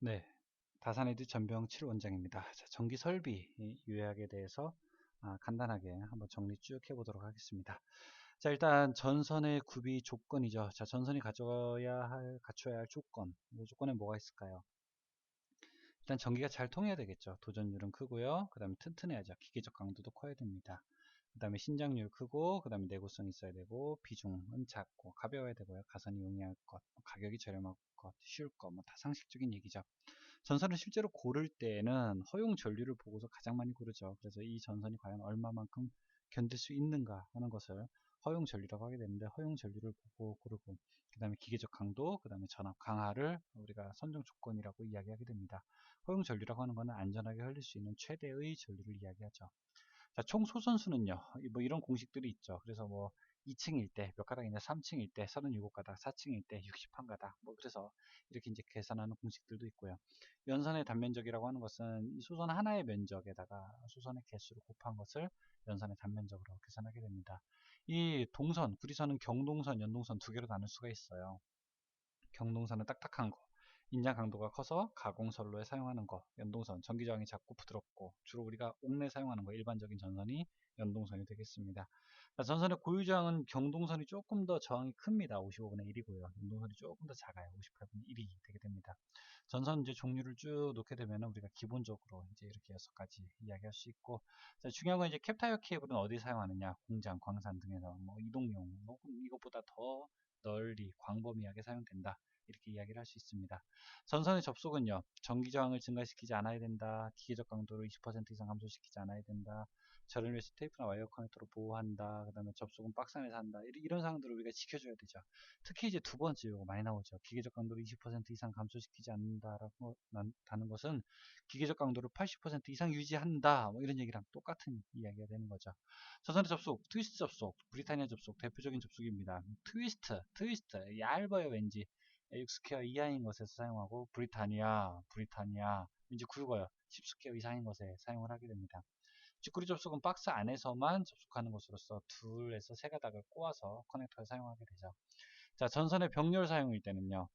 네, 다산에드 전병 7원장입니다. 자, 전기 설비 요약에 대해서 간단하게 한번 정리 쭉 해보도록 하겠습니다. 자, 일단 전선의 구비 조건이죠. 자, 전선이 갖춰야 할 조건. 이 조건에 뭐가 있을까요? 일단 전기가 잘 통해야 되겠죠. 도전율은 크고요. 그 다음에 튼튼해야죠. 기계적 강도도 커야 됩니다. 그 다음에 신장률 크고, 그 다음에 내구성 있어야 되고, 비중은 작고, 가벼워야 되고요. 가선이 용이할 것, 가격이 저렴할 것, 쉬울 것, 뭐 다 상식적인 얘기죠. 전선을 실제로 고를 때에는 허용 전류를 보고서 가장 많이 고르죠. 그래서 이 전선이 과연 얼마만큼 견딜 수 있는가 하는 것을 허용 전류라고 하게 되는데, 허용 전류를 보고 고르고, 그 다음에 기계적 강도, 그 다음에 전압 강하를 우리가 선정 조건이라고 이야기하게 됩니다. 허용 전류라고 하는 것은 안전하게 흘릴 수 있는 최대의 전류를 이야기하죠. 자, 총 소선수는요, 뭐 이런 공식들이 있죠. 그래서 뭐 2층일 때 몇 가닥이냐, 3층일 때 37가닥, 4층일 때 61가닥, 뭐 그래서 이렇게 이제 계산하는 공식들도 있고요. 연선의 단면적이라고 하는 것은 이 소선 하나의 면적에다가 소선의 개수를 곱한 것을 연선의 단면적으로 계산하게 됩니다. 이 동선, 구리선은 경동선, 연동선 두 개로 나눌 수가 있어요. 경동선은 딱딱한 거, 인장 강도가 커서 가공선로에 사용하는 거, 연동선, 전기 저항이 작고 부드럽고 주로 우리가 옥내 사용하는 거, 일반적인 전선이 연동선이 되겠습니다. 자, 전선의 고유 저항은 경동선이 조금 더 저항이 큽니다. 55분의 1이고요. 연동선이 조금 더 작아요. 58분의 1이 되게 됩니다. 전선 이제 종류를 쭉 놓게 되면 우리가 기본적으로 이제 이렇게 6가지 이야기할 수 있고, 자, 중요한 건 이제 캡타이어 케이블은 어디 사용하느냐, 공장, 광산 등에서 뭐 이동용, 혹은 이것보다 더 널리 광범위하게 사용된다. 이렇게 이야기를 할 수 있습니다. 전선의 접속은요, 전기 저항을 증가시키지 않아야 된다. 기계적 강도를 20% 이상 감소시키지 않아야 된다. 저를 위해서 테이프나 와이어 커넥터로 보호한다. 그 다음에 접속은 박스 안에서 한다. 이런 사항들을 우리가 지켜줘야 되죠. 특히 이제 두 번째 요거 많이 나오죠. 기계적 강도를 20% 이상 감소시키지 않는다라고 다는 것은 기계적 강도를 80% 이상 유지한다. 뭐 이런 얘기랑 똑같은 이야기가 되는 거죠. 전선의 접속, 트위스트 접속, 브리타니아 접속 대표적인 접속입니다. 트위스트 얇아요 왠지. A6스퀘어 이하인 것에서 사용하고 브리타니아 왠지 굵어요. 10스퀘어 이상인 것에 사용을 하게 됩니다. 쥐꼬리 접속은 박스 안에서만 접속하는 것으로서 둘에서 세 가닥을 꼬아서 커넥터를 사용하게 되죠. 자, 전선의 병렬 사용일 때는요.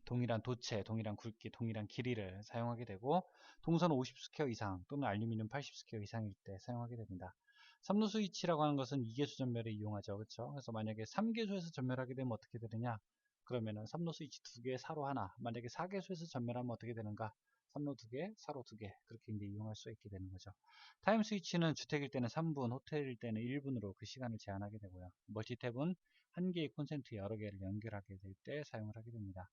동일한 도체, 동일한 굵기, 동일한 길이를 사용하게 되고 동선 50스퀘어 이상 또는 알루미늄 80스퀘어 이상일 때 사용하게 됩니다. 3루 스위치라고 하는 것은 2개수 전멸을 이용하죠. 그렇죠? 그래서 만약에 3개수에서 전멸하게 되면 어떻게 되느냐? 그러면은 3루 스위치 2개, 사로 하나. 만약에 4개수에서 전멸하면 어떻게 되는가? 3루 2개, 사로 2개. 그렇게 이제 이용할 수 있게 되는 거죠. 타임 스위치는 주택일 때는 3분, 호텔일 때는 1분으로 그 시간을 제한하게 되고요. 멀티탭은 한 개의 콘센트 여러 개를 연결하게 될 때 사용을 하게 됩니다.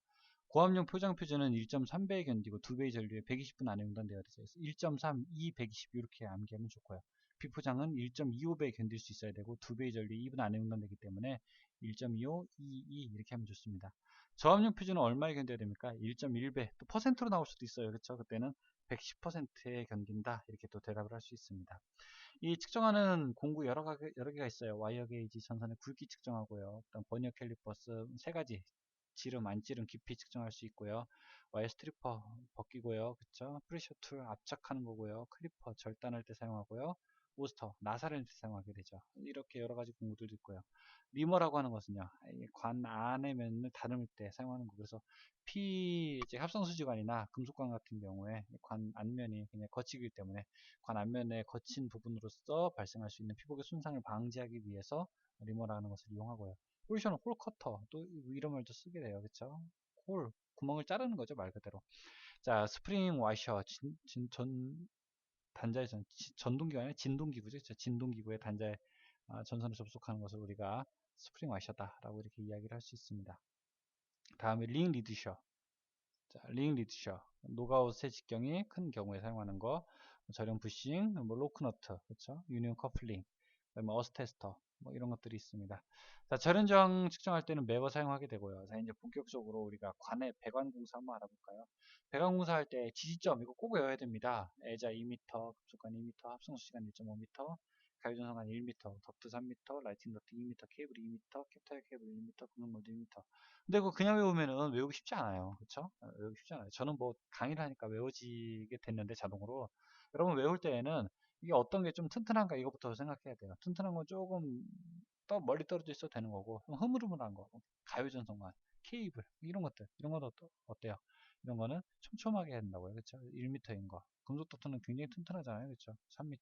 고압용 포장 표준은 1.3배에 견디고 2배의 전류에 120분 안에 응단되어 있어요. 1.3, 2, 120 이렇게 암기하면 좋고요. 비포장은 1.25배에 견딜 수 있어야 되고 2배의 전류에 2분 안에 응단되기 때문에 1.25, 22 이렇게 하면 좋습니다. 저압용 표준은 얼마에 견뎌야 됩니까? 1.1배, 또 퍼센트로 나올 수도 있어요. 그렇죠? 그때는 110%에 견딘다 이렇게 또 대답을 할 수 있습니다. 이 측정하는 공구 여러 개가 있어요. 와이어 게이지, 전선의 굵기 측정하고요. 그다음 버니어 캘리퍼스 세 가지. 지름, 안지름, 깊이 측정할 수 있고요. 와이어 스트리퍼 벗기고요. 그쵸? 프레셔 툴 압착하는 거고요. 클리퍼 절단할 때 사용하고요. 오스터, 나사를 사용하게 되죠. 이렇게 여러 가지 공구들도 있고요. 리머라고 하는 것은요. 관 안의 면을 다듬을 때 사용하는 거. 그래서 이제 합성수지관이나 금속관 같은 경우에 관 안면이 그냥 거치기 때문에 관 안면의 거친 부분으로서 발생할 수 있는 피복의 손상을 방지하기 위해서 리머라는 것을 이용하고요. 포지션은 홀 커터 또 이런 말도 쓰게 돼요. 그쵸? 홀 구멍을 자르는 거죠 말 그대로. 자, 스프링 와셔 단자의 전동기가 아니라 진동기구죠. 그쵸? 진동기구의 단자에 전선을 접속하는 것을 우리가 스프링 와셔다라고 이렇게 이야기를 할 수 있습니다. 다음에 링 리드셔. 자, 링 리드셔. 노가웃의 직경이 큰 경우에 사용하는 거. 저렴 부싱, 뭐 로크너트, 그렇죠? 유니온 커플링, 그다음에 어스테스터, 뭐 이런 것들이 있습니다. 자, 절연저항 측정할 때는 매거 사용하게 되고요. 자, 이제 본격적으로 우리가 관의 배관 공사 한번 알아볼까요? 배관 공사할 때 지지점 이거 꼭 외워야 됩니다. 애자 2m, 급속관 2m, 합성수 시간 1.5m, 가유전선관 1m, 덕트 3m, 라이팅 덕트 2m, 케이블 2m, 캡타이어 케이블 1m, 공용모드 1m. 근데 그거 그냥 외우면은 외우기 쉽지 않아요. 그쵸? 외우기 쉽지 않아요. 저는 뭐 강의를 하니까 외워지게 됐는데 자동으로. 여러분 외울 때에는 이게 어떤 게 좀 튼튼한가 이것부터 생각해야 돼요. 튼튼한 건 조금 더 멀리 떨어져 있어도 되는 거고, 좀 흐물흐물한 거, 가요전선관, 케이블, 이런 것들, 이런 건 어때요? 이런 거는 촘촘하게 해야 된다고요. 그렇죠? 1m인 거. 금속 덕트는 굉장히 튼튼하잖아요. 그렇죠? 3m.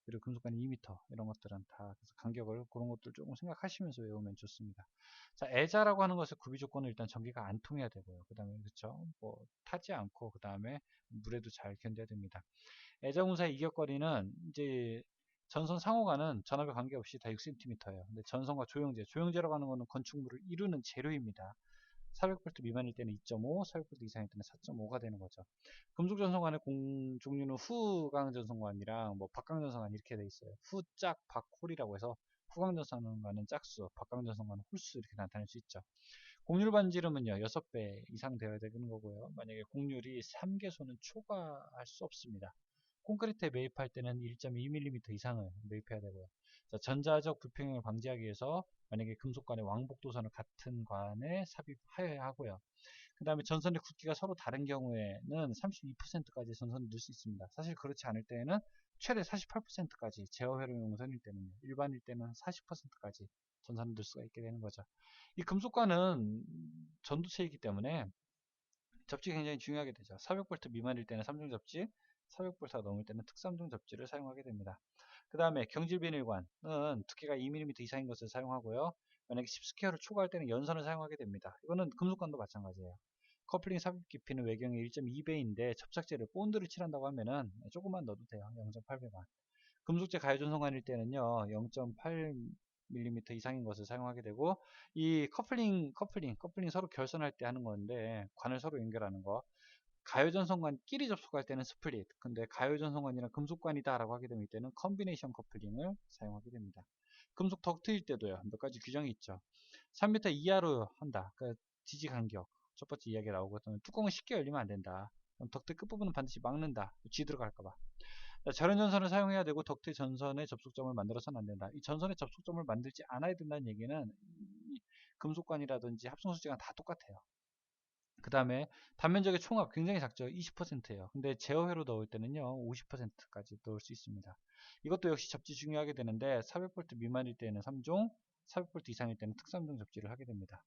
그리고 금속관이 2m. 이런 것들은 다 그래서 간격을 그런 것들 조금 생각하시면서 외우면 좋습니다. 자, 애자라고 하는 것의 구비 조건은 일단 전기가 안 통해야 되고요. 그 다음에 그렇죠? 뭐 타지 않고 그 다음에 물에도 잘 견뎌야 됩니다. 애자공사의 이격거리는 이제 전선 상호간은 전압에 관계없이 다 6cm예요. 근데 전선과 조형제, 조형제라고 하는 것은 건축물을 이루는 재료입니다. 400V 미만일 때는 2.5, 400V 이상일 때는 4.5가 되는 거죠. 금속 전선관의 종류는 후강 전선관이랑 뭐 박강 전선관 이렇게 돼 있어요. 후짝 박홀이라고 해서 후강 전선관은 짝수, 박강 전선관은 홀수 이렇게 나타낼 수 있죠. 곡률 반지름은요 6배 이상 되어야 되는 거고요. 만약에 곡률이 3개소는 초과할 수 없습니다. 콘크리트에 매입할 때는 1.2mm 이상을 매입해야 되고요. 자, 전자적 불평형을 방지하기 위해서 만약에 금속관의 왕복도선을 같은 관에 삽입하여야 하고요. 그 다음에 전선의 굵기가 서로 다른 경우에는 32%까지 전선을 넣을 수 있습니다. 사실 그렇지 않을 때에는 최대 48%까지 제어회로 용선일 때는요. 일반일 때는 40%까지 전선을 넣을 수가 있게 되는 거죠. 이 금속관은 전도체이기 때문에 접지가 굉장히 중요하게 되죠. 400V 미만일 때는 3중 접지, 400V가 넘을 때는 특3중 접지를 사용하게 됩니다. 그 다음에 경질 비닐관은 두께가 2mm 이상인 것을 사용하고요. 만약에 10스퀘어를 초과할 때는 연선을 사용하게 됩니다. 이거는 금속관도 마찬가지예요. 커플링 삽입 깊이는 외경의 1.2배인데 접착제를 본드를 칠한다고 하면은 조금만 넣어도 돼요. 0.8배만. 금속재 가해전선관일 때는요 0.8mm 이상인 것을 사용하게 되고 이 커플링 서로 결선할 때 하는 건데 관을 서로 연결하는 거 가요전선관끼리 접속할 때는 스플릿 근데 가요전선관이랑 금속관이다 라고 하게 되면 이때는 컨비네이션 커플링을 사용하게 됩니다. 금속 덕트일 때도요 몇 가지 규정이 있죠. 3m 이하로 한다 그 지지 간격 첫 번째 이야기가 나오거든요. 뚜껑은 쉽게 열리면 안 된다. 그럼 덕트 끝부분은 반드시 막는다. 쥐 들어갈까봐. 절연 전선을 사용해야 되고 덕트 전선의 접속점을 만들어서는 안 된다. 이 전선의 접속점을 만들지 않아야 된다는 얘기는 이 금속관이라든지 합성수지가 다 똑같아요. 그 다음에 단면적의 총합 굉장히 작죠. 20%예요. 근데 제어회로 넣을 때는요 50%까지 넣을 수 있습니다. 이것도 역시 접지 중요하게 되는데 400V 미만일 때는 3종, 400V 이상일 때는 특3종 접지를 하게 됩니다.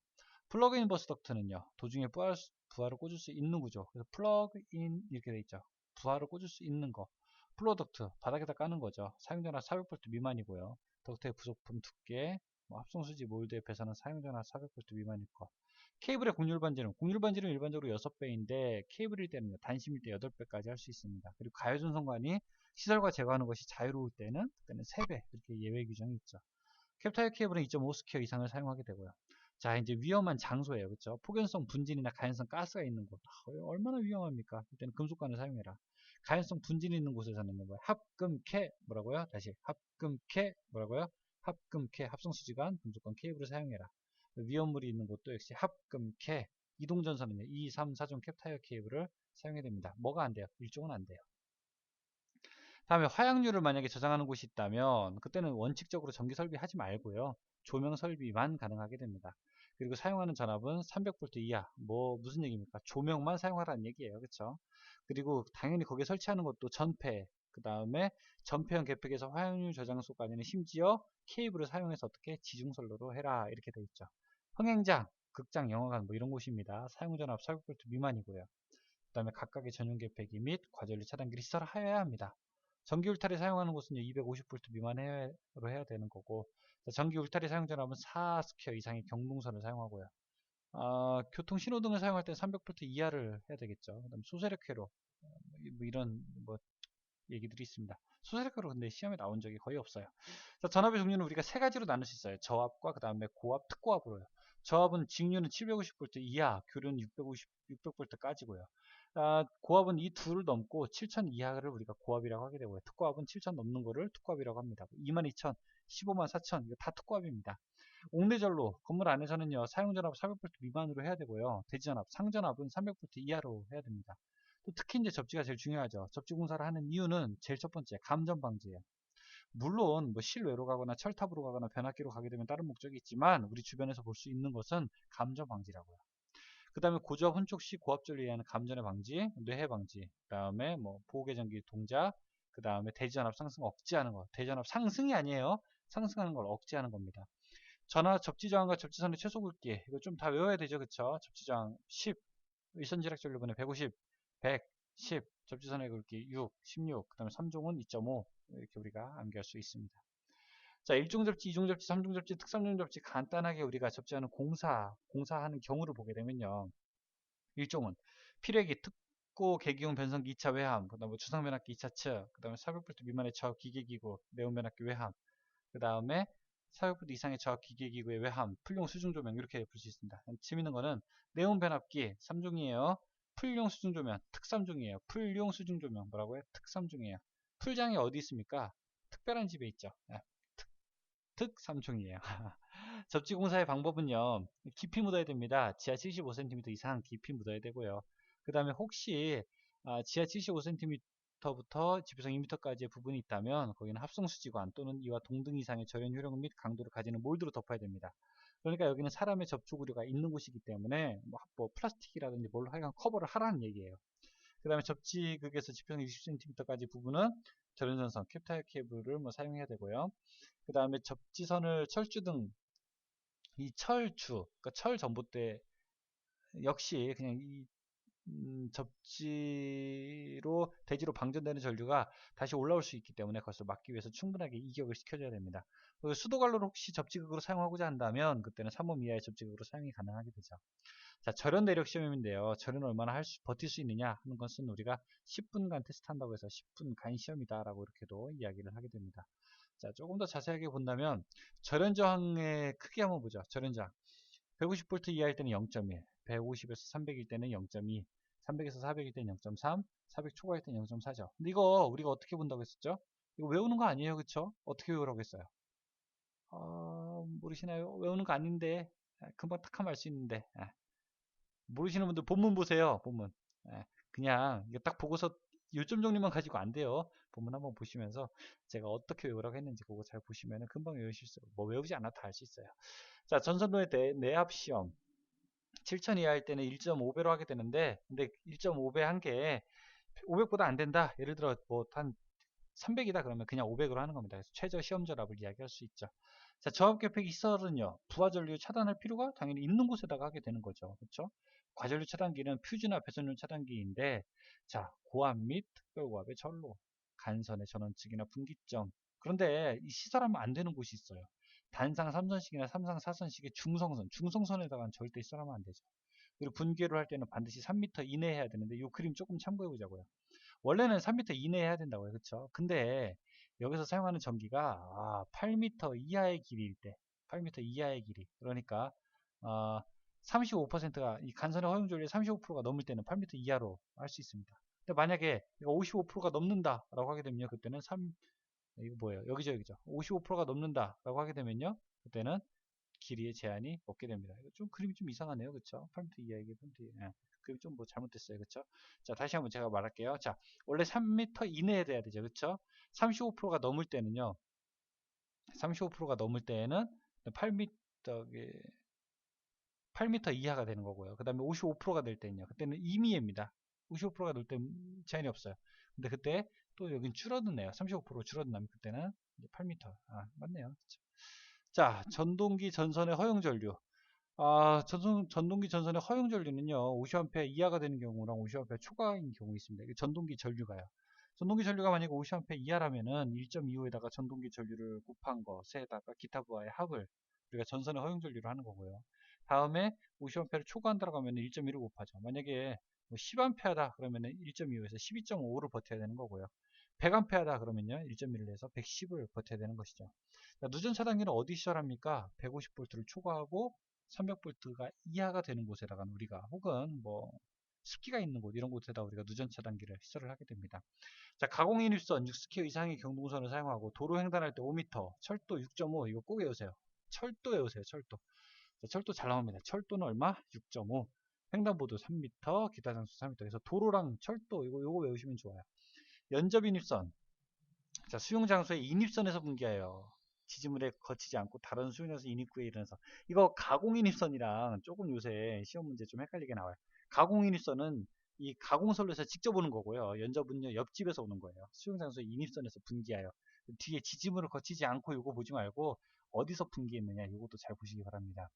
플러그인 버스 덕트는요 도중에 부하를 꽂을 수 있는 구조. 그래서 플러그인 이렇게 돼 있죠. 부하를 꽂을 수 있는 거. 플로어 덕트 바닥에다 까는 거죠. 사용전압 400V 미만이고요. 덕트의 부속품 두께, 뭐 합성수지 몰드의 배선은 사용전압 400V 미만일 거. 케이블의 곡률반지는 일반적으로 6배인데 케이블일 때는 단심일 때 8배까지 할 수 있습니다. 그리고 가요전선관이 시설과 제거하는 것이 자유로울 때는 그때는 3배 이렇게 예외 규정이 있죠. 캡타일 케이블은 2.5스퀘어 이상을 사용하게 되고요. 자, 이제 위험한 장소예요. 그렇죠? 폭연성 분진이나 가연성 가스가 있는 곳. 얼마나 위험합니까? 이때는 금속관을 사용해라. 가연성 분진이 있는 곳에서는 뭐 합금캐 뭐라고요? 다시 합금캐 뭐라고요? 합금캐 합성수지관 금속관 케이블을 사용해라. 위험물이 있는 곳도 역시 합금캐 이동전선은요. 2, 3, 4종 캡타이어 케이블을 사용해야 됩니다. 뭐가 안 돼요? 일종은 안 돼요. 다음에 화약률을 만약에 저장하는 곳이 있다면 그때는 원칙적으로 전기 설비하지 말고요. 조명 설비만 가능하게 됩니다. 그리고 사용하는 전압은 300V 이하. 뭐 무슨 얘기입니까? 조명만 사용하라는 얘기예요. 그렇죠? 그리고 당연히 거기에 설치하는 것도 전폐, 그 다음에 전폐형 계팩에서 화약률 저장소까지는 심지어 케이블을 사용해서 어떻게 지중선로로 해라 이렇게 돼 있죠. 흥행장, 극장, 영화관 뭐 이런 곳입니다. 사용 전압 400V 미만이고요. 그 다음에 각각의 전용 계팩이 및 과전류 차단기를 시설하여야 합니다. 전기 울타리 사용하는 곳은 250V 미만으로 해야 되는 거고 전기 울타리 사용 전압은 4스퀘어 이상의 경동선을 사용하고요. 교통 신호등을 사용할 때 300V 이하를 해야 되겠죠. 그다음 소세력 회로 뭐 이런 뭐 얘기들이 있습니다. 소세력 회로 근데 시험에 나온 적이 거의 없어요. 자, 전압의 종류는 우리가 세 가지로 나눌 수 있어요. 저압과 그 다음에 고압, 특고압으로요. 저압은 직류는 750V 이하, 교류는 600V까지고요. 고압은 이 둘을 넘고 7000 이하를 우리가 고압이라고 하게 되고요. 특고압은 7000 넘는 거를 특고압이라고 합니다. 22000, 154,000 이거 다 특고압입니다. 옥내전로 건물 안에서는요 사용전압 400V 미만으로 해야 되고요. 대지전압, 상전압은 300V 이하로 해야 됩니다. 또 특히 이제 접지가 제일 중요하죠. 접지 공사를 하는 이유는 제일 첫 번째 감전 방지예요. 물론 뭐 실외로 가거나 철탑으로 가거나 변압기로 가게 되면 다른 목적이 있지만 우리 주변에서 볼 수 있는 것은 감전 방지라고요. 그 다음에 고저압 혼촉 시 고압전류에 의한 감전의 방지, 뇌해 방지, 그 다음에 뭐 보호계전기 동작, 그 다음에 대지전압 상승 억제하는 것. 대지전압 상승이 아니에요. 상승하는 걸 억제하는 겁니다. 전화 접지저항과 접지선의 최소 굵기 이거 좀 다 외워야 되죠. 그쵸? 접지저항 10 일선지략 전류분에 150, 100, 10, 접지선의 굵기 6, 16, 그 다음에 3종은 2.5 이렇게 우리가 암기할 수 있습니다. 자, 1종 접지, 2종 접지, 3종 접지, 특3종 접지 간단하게 우리가 접지하는 공사하는 경우를 보게 되면요. 1종은 피뢰기, 특고 계기용 변성기 2차 외함, 그 다음에 주상변압기 2차 측, 그 다음에 400V 미만의 저압 기계기구, 네온변압기 외함, 그 다음에 400V 이상의 저압 기계기구의 외함, 풀용 수중조명 이렇게 볼 수 있습니다. 재밌는 거는 네온변압기 3종이에요. 풀용 수중조명 특3종이에요. 풀용 수중조명 뭐라고요? 특3종이에요. 풀장이 어디 있습니까? 특별한 집에 있죠. 네. 특3종이에요. 접지공사의 방법은요. 깊이 묻어야 됩니다. 지하 75cm 이상 깊이 묻어야 되고요. 그 다음에 혹시 지하 75cm부터 지표성 2m까지의 부분이 있다면 거기는 합성수지관 또는 이와 동등 이상의 절연 효력 및 강도를 가지는 몰드로 덮어야 됩니다. 그러니까 여기는 사람의 접촉 우려가 있는 곳이기 때문에 뭐 플라스틱이라든지 뭘로 하여간 커버를 하라는 얘기예요. 그 다음에 접지극에서 지표성 20cm까지 부분은 절연전선 캡타일 케이블을 사용해야 되고요. 그 다음에 접지선을 철주 등 이 철주, 그러니까 철 전봇대 역시 그냥 이 접지로 대지로 방전되는 전류가 다시 올라올 수 있기 때문에 그것을 막기 위해서 충분하게 이격을 시켜줘야 됩니다. 수도관로를 혹시 접지극으로 사용하고자 한다면 그때는 3옴 이하의 접지극으로 사용이 가능하게 되죠. 자, 절연 내력 시험인데요. 절연 얼마나 버틸 수 있느냐 하는 것은 우리가 10분간 테스트한다고 해서 10분간 시험이다라고 이렇게도 이야기를 하게 됩니다. 자, 조금 더 자세하게 본다면 절연 저항의 크기 한번 보죠. 절연 저항. 150V 이하일 때는 0.1, 150에서 300일 때는 0.2, 300에서 400일 때는 0.3, 400 초과일 때는 0.4죠. 근데 이거 우리가 어떻게 본다고 했었죠? 이거 외우는 거 아니에요, 그쵸? 어떻게 외우라고 했어요? 모르시나요? 외우는 거 아닌데 금방 탁 하면 알 수 있는데 모르시는 분들 본문 보세요. 본문. 그냥 이거 딱 보고서 요점 정리만 가지고 안 돼요. 본문 한번 보시면서 제가 어떻게 외우라고 했는지 그거 잘 보시면 금방 외우실 수, 뭐 외우지 않아도 다 알 수 있어요. 자, 전선로의 내압 시험. 7000 이하 할 때는 1.5배로 하게 되는데, 근데 1.5배 한 게 500보다 안 된다. 예를 들어 한 300이다 그러면 그냥 500으로 하는 겁니다. 그래서 최저 시험 전압을 이야기할 수 있죠. 자, 저압계획 시설은요. 부하전류 차단할 필요가 당연히 있는 곳에다가 하게 되는 거죠. 그렇죠? 과전류 차단기는 퓨즈나 배선류 차단기인데, 자, 고압 및 특별고압의 전로, 간선의 전원측이나 분기점. 그런데 이 시설하면 안 되는 곳이 있어요. 단상 3선식이나 3상 4선식의 중성선에다가는 절대 시설하면 안 되죠. 그리고 분기를 할 때는 반드시 3m 이내에 해야 되는데 이 그림 조금 참고해 보자고요. 원래는 3m 이내에 해야 된다고요. 그렇죠? 근데 여기서 사용하는 전기가 8m 이하의 길이일 때 8m 이하의 길이 그러니까 35%가 이 간선의 허용전류의 35%가 넘을 때는 8m 이하로 할 수 있습니다. 근데 만약에 이거 55%가 넘는다 라고 하게 되면요. 그때는 이거 뭐예요? 여기죠. 55%가 넘는다 라고 하게 되면요. 그때는 길이의 제한이 없게 됩니다. 이거 좀 그림이 좀 이상하네요. 그쵸? 8m 이하 이게 8m 이하. 그림 좀 뭐 잘못됐어요. 그쵸? 자, 다시 한번 제가 말할게요. 자, 원래 3m 이내에 돼야 되죠. 그쵸? 35%가 넘을 때는요. 35%가 넘을 때에는 8m, 8m 이하가 되는 거고요. 그 다음에 55%가 될 때는요. 그때는 임의입니다. 55%가 넘을 때 제한이 없어요. 근데 그때 또 여긴 줄어드네요. 35% 줄어든다면 그때는 8m. 맞네요. 그쵸? 자, 전동기 전선의 허용 전류. 전동기 전선의 허용 전류는요, 50A 이하가 되는 경우랑 50A 초과인 경우 있습니다. 이게 전동기 전류가요. 전동기 전류가 만약에 50A 이하라면은 1.25에다가 전동기 전류를 곱한 것에다가 기타 부하의 합을 우리가 전선의 허용 전류를 하는 거고요. 다음에 50A를 초과한다고 하면 1.1을 곱하죠. 만약에 10A다 그러면은 1.25에서 12.5를 버텨야 되는 거고요. 100A다 그러면요, 1.1을 해서 110을 버텨야 되는 것이죠. 자, 누전 차단기는 어디 시설합니까? 150V를 초과하고 300V가 이하가 되는 곳에다가 우리가 혹은 뭐 습기가 있는 곳 이런 곳에다 우리가 누전 차단기를 시설을 하게 됩니다. 자, 가공인입선 6스퀘어 이상의 경동선을 사용하고 도로 횡단할 때 5m, 철도 6.5 이거 꼭 외우세요. 철도 외우세요. 철도. 자, 철도 잘 나옵니다. 철도는 얼마? 6.5. 횡단보도 3m, 기타 장수 3m. 그래서 도로랑 철도 요거 외우시면 좋아요. 연접인입선. 자, 수용장소의 인입선에서 분기하여 지지물에 거치지 않고 다른 수용장소 인입구에 일어나서 이거 가공인입선이랑 조금 요새 시험 문제 좀 헷갈리게 나와요. 가공인입선은 이 가공선로에서 직접 오는 거고요. 연접은요 옆집에서 오는 거예요. 수용장소의 인입선에서 분기하여 뒤에 지지물을 거치지 않고 이거 보지 말고 어디서 분기했느냐 이것도 잘 보시기 바랍니다.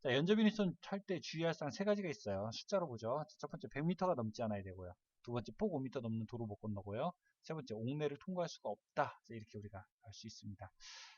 자, 연접유니선 할 때 주의할 사항 세 가지가 있어요. 숫자로 보죠. 첫 번째 100m가 넘지 않아야 되고요. 두 번째 폭 5m 넘는 도로 못 건너고요. 세 번째 옥내를 통과할 수가 없다. 이렇게 우리가 알 수 있습니다.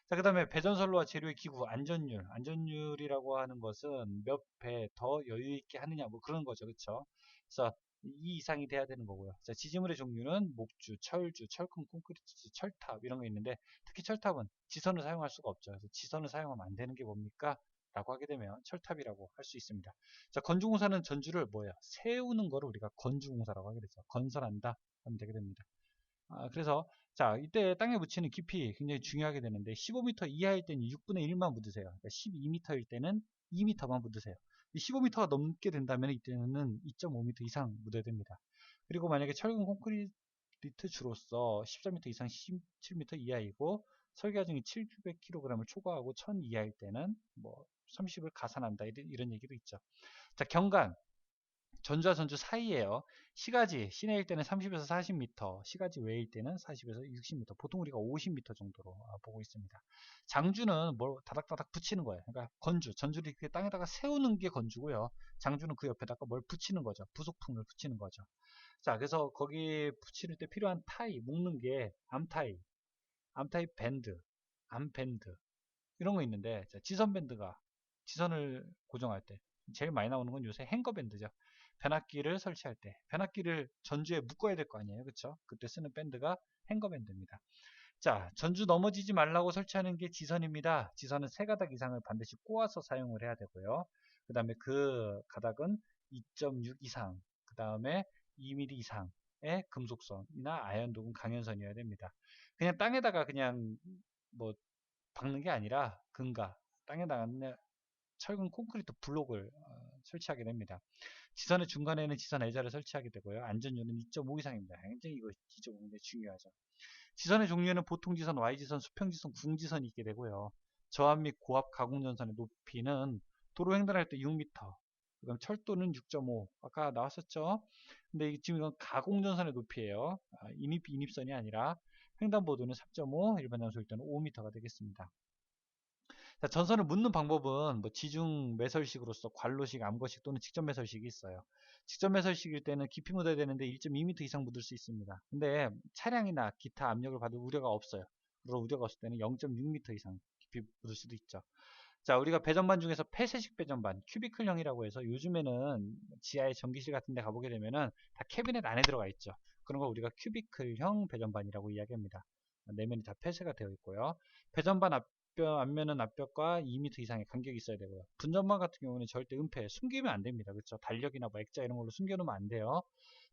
자, 그 다음에 배전선로와 재료의 기구 안전율. 안전율이라고 하는 것은 몇 배 더 여유 있게 하느냐 뭐 그런 거죠. 그렇죠? 그래서 이 이상이 돼야 되는 거고요. 자, 지지물의 종류는 목주, 철주, 철근, 콘크리트, 철탑 이런 거 있는데 특히 철탑은 지선을 사용할 수가 없죠. 그래서 지선을 사용하면 안 되는 게 뭡니까? 라고 하게 되면 철탑이라고 할 수 있습니다. 자, 건주공사는 전주를 뭐예요? 세우는 거를 우리가 건주공사라고 하게 되죠. 건설한다 하면 되게 됩니다. 그래서 자, 이때 땅에 묻히는 깊이 굉장히 중요하게 되는데 15m 이하일 때는 6분의 1만 묻으세요. 그러니까 12m일 때는 2m만 묻으세요. 15m가 넘게 된다면 이때는 2.5m 이상 묻어야 됩니다. 그리고 만약에 철근 콘크리트 주로서 14m 이상 17m 이하이고 설계 과정이 700kg을 초과하고 1000 이하일 때는 뭐 30을 가산한다 이런 얘기도 있죠. 자, 경관 전주와 전주 사이에요. 시가지 시내일 때는 30에서 40m, 시가지 외일 때는 40에서 60m. 보통 우리가 50m 정도로 보고 있습니다. 장주는 뭘 다닥다닥 붙이는 거예요. 그러니까 건주, 전주를 이렇게 땅에다가 세우는 게 건주고요. 장주는 그 옆에다가 뭘 붙이는 거죠. 부속품을 붙이는 거죠. 자, 그래서 거기 붙일 때 필요한 타이, 묶는 게 암타이, 암타이 밴드, 암밴드 이런 거 있는데 자, 지선 밴드가 지선을 고정할 때 제일 많이 나오는 건 요새 행거 밴드죠. 변압기를 설치할 때 변압기를 전주에 묶어야 될 거 아니에요. 그쵸? 그때 쓰는 밴드가 행거 밴드입니다. 자, 전주 넘어지지 말라고 설치하는 게 지선입니다. 지선은 세 가닥 이상을 반드시 꼬아서 사용을 해야 되고요. 그 다음에 그 가닥은 2.6 이상, 그 다음에 2mm 이상의 금속선이나 아연도금 강연선이어야 됩니다. 그냥 땅에다가 그냥 뭐 박는 게 아니라 금가 땅에다가 철근 콘크리트 블록을 설치하게 됩니다. 지선의 중간에는 지선 의자를 설치하게 되고요. 안전율은 2.5 이상입니다. 굉장히 이거 기조 굉장히 중요하죠. 지선의 종류에는 보통 지선, Y지선, 수평 지선, 궁지선이 있게 되고요. 저압 및 고압 가공전선의 높이는 도로 횡단할 때 6m, 그다음 철도는 6.5. 아까 나왔었죠. 근데 지금 이건 가공전선의 높이에요. 인입선이 아니라 횡단보도는 3.5, 일반 장소일 때는 5m가 되겠습니다. 자, 전선을 묻는 방법은 뭐 지중 매설식으로서 관로식, 암거식 또는 직접 매설식이 있어요. 직접 매설식일 때는 깊이 묻어야 되는데 1.2m 이상 묻을 수 있습니다. 근데 차량이나 기타 압력을 받을 우려가 없어요. 그런 우려가 없을 때는 0.6m 이상 깊이 묻을 수도 있죠. 자, 우리가 배전반 중에서 폐쇄식 배전반, 큐비클형이라고 해서 요즘에는 지하의 전기실 같은 데 가보게 되면은 다 캐비넷 안에 들어가 있죠. 그런 걸 우리가 큐비클형 배전반이라고 이야기합니다. 내면이 다 폐쇄가 되어 있고요. 배전반 앞면은 앞벽과 2m 이상의 간격이 있어야 되고요. 분전반 같은 경우는 절대 은폐, 숨기면 안 됩니다. 그렇죠? 달력이나 뭐 액자 이런 걸로 숨겨놓으면 안 돼요.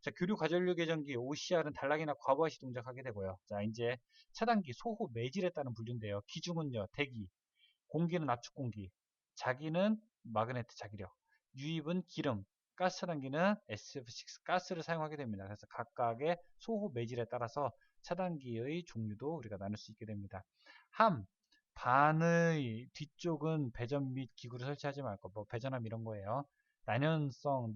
자, 교류 과전류 계전기 OCR은 단락이나 과부하시 동작하게 되고요. 자, 이제 차단기 소호 매질에 따른 분류인데요. 기중은요, 대기, 공기는 압축 공기, 자기는 마그네트 자기력, 유입은 기름, 가스 차단기는 SF6 가스를 사용하게 됩니다. 그래서 각각의 소호 매질에 따라서 차단기의 종류도 우리가 나눌 수 있게 됩니다. 반의 뒤쪽은 배전 및 기구를 설치하지 말고 뭐 배전함 이런 거예요. 난연성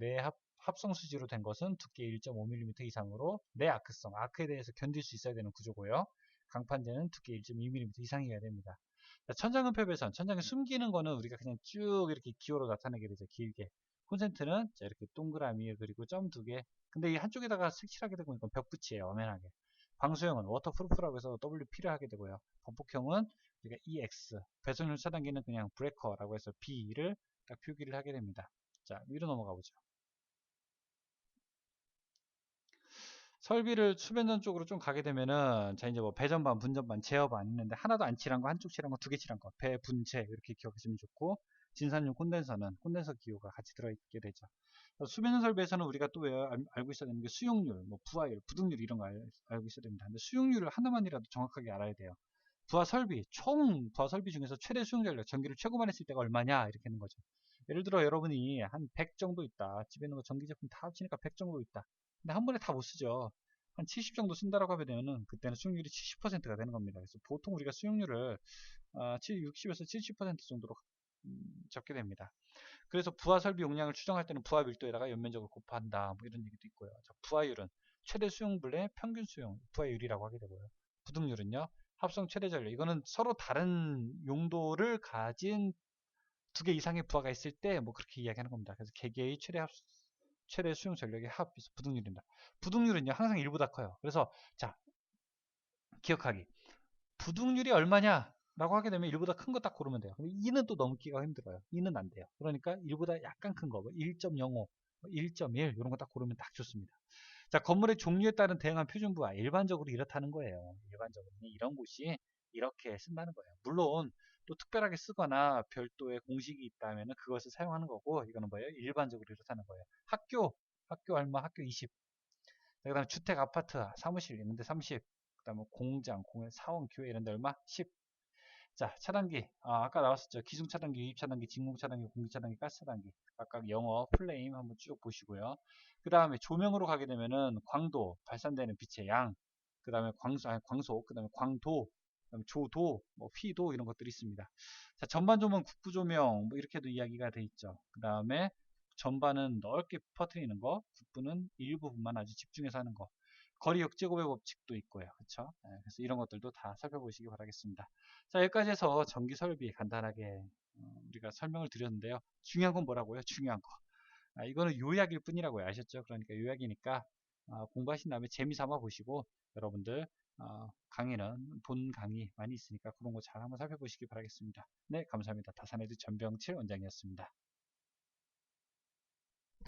합성 수지로 된 것은 두께 1.5mm 이상으로 내아크성, 아크에 대해서 견딜 수 있어야 되는 구조고요. 강판재는 두께 1.2mm 이상이어야 됩니다. 천장은폐 배선, 천장에 숨기는 거는 우리가 그냥 쭉 이렇게 기호로 나타내게 되죠. 길게. 콘센트는 이렇게 동그라미 그리고 점 2개. 근데 이 한쪽에다가 색칠하게 되고 이건 벽붙이에요. 엄연하게. 방수형은 워터프루프라고 해서 WP를 하게 되고요. 번폭형은 우리가 EX. 배선율 차단기는 그냥 브레이커라고 해서 B를 딱 표기를 하게 됩니다. 자, 위로 넘어가 보죠. 설비를 수변전 쪽으로 좀 가게 되면은 자 이제 뭐 배전반, 분전반, 제어반 있는데 하나도 안 칠한 거, 한쪽 칠한 거, 두 개 칠한 거, 배, 분체 이렇게 기억하시면 좋고 진산용 콘덴서는 콘덴서 기호가 같이 들어있게 되죠. 수변전 설비에서는 우리가 또 왜 알고 있어야 되는 게 수용률, 뭐 부하율, 부등률 이런 거 알고 있어야 됩니다. 근데 수용률을 하나만이라도 정확하게 알아야 돼요. 부하 설비, 총 부하 설비 중에서 최대 수용 전력, 전기를 최고만 했을 때가 얼마냐 이렇게 하는 거죠. 예를 들어 여러분이 한 100 정도 있다. 집에 있는 거 전기 제품 다 합치니까 100 정도 있다. 근데 한 번에 다 못 쓰죠. 한 70 정도 쓴다라고 하게 되면은 그때는 수용률이 70%가 되는 겁니다. 그래서 보통 우리가 수용률을 60에서 70% 정도로 적게 됩니다. 그래서 부하 설비 용량을 추정할 때는 부하 밀도에다가 연면적을 곱한다. 뭐 이런 얘기도 있고요. 부하율은 최대 수용분의 평균 수용, 부하율이라고 하게 되고요. 부등률은요. 합성 최대 전력. 이거는 서로 다른 용도를 가진 두 개 이상의 부하가 있을 때 뭐 그렇게 이야기하는 겁니다. 그래서 개개의 최대 수용 전력의 합에서 부등률입니다. 부등률은요 항상 1보다 커요. 그래서 자 기억하기. 부등률이 얼마냐? 라고 하게 되면 1보다 큰 거 딱 고르면 돼요. 근데 2는 또 넘기가 힘들어요. 2는 안 돼요. 그러니까 1보다 약간 큰 거, 1.05, 1.1 이런 거 딱 고르면 딱 좋습니다. 자, 건물의 종류에 따른 대응한 표준부하 일반적으로 이렇다는 거예요. 일반적으로 이런 곳이 이렇게 쓴다는 거예요. 물론 또 특별하게 쓰거나 별도의 공식이 있다면 그것을 사용하는 거고 이거는 뭐예요? 일반적으로 이렇다는 거예요. 학교 얼마? 학교 20. 그 다음에 주택, 아파트, 사무실 있는데 30. 그 다음에 공장, 사원, 교회 이런 데 얼마? 10. 자, 차단기. 아까 나왔었죠. 기둥 차단기, 유입 차단기, 진공 차단기, 공기 차단기, 가스 차단기. 각각 영어, 플레임 한번 쭉 보시고요. 그 다음에 조명으로 가게 되면은 광도, 발산되는 빛의 양. 그 다음에 광소, 그 다음에 광도, 그 다음에 조도, 뭐 휘도 이런 것들이 있습니다. 자, 전반 조명, 국부 조명, 뭐 이렇게도 이야기가 돼 있죠. 그 다음에 전반은 넓게 퍼뜨리는 거, 국부는 일부분만 아주 집중해서 하는 거. 거리 역제곱의 법칙도 있고요. 그렇죠? 그래서 이런 것들도 다 살펴보시기 바라겠습니다. 자, 여기까지 해서 전기 설비 간단하게 우리가 설명을 드렸는데요. 중요한 건 뭐라고요? 중요한 거. 이거는 요약일 뿐이라고요. 아셨죠? 그러니까 요약이니까 공부하신 다음에 재미삼아 보시고 여러분들 강의는 본 강의 많이 있으니까 그런 거 잘 한번 살펴보시기 바라겠습니다. 네, 감사합니다. 다산에드 전병칠 원장이었습니다.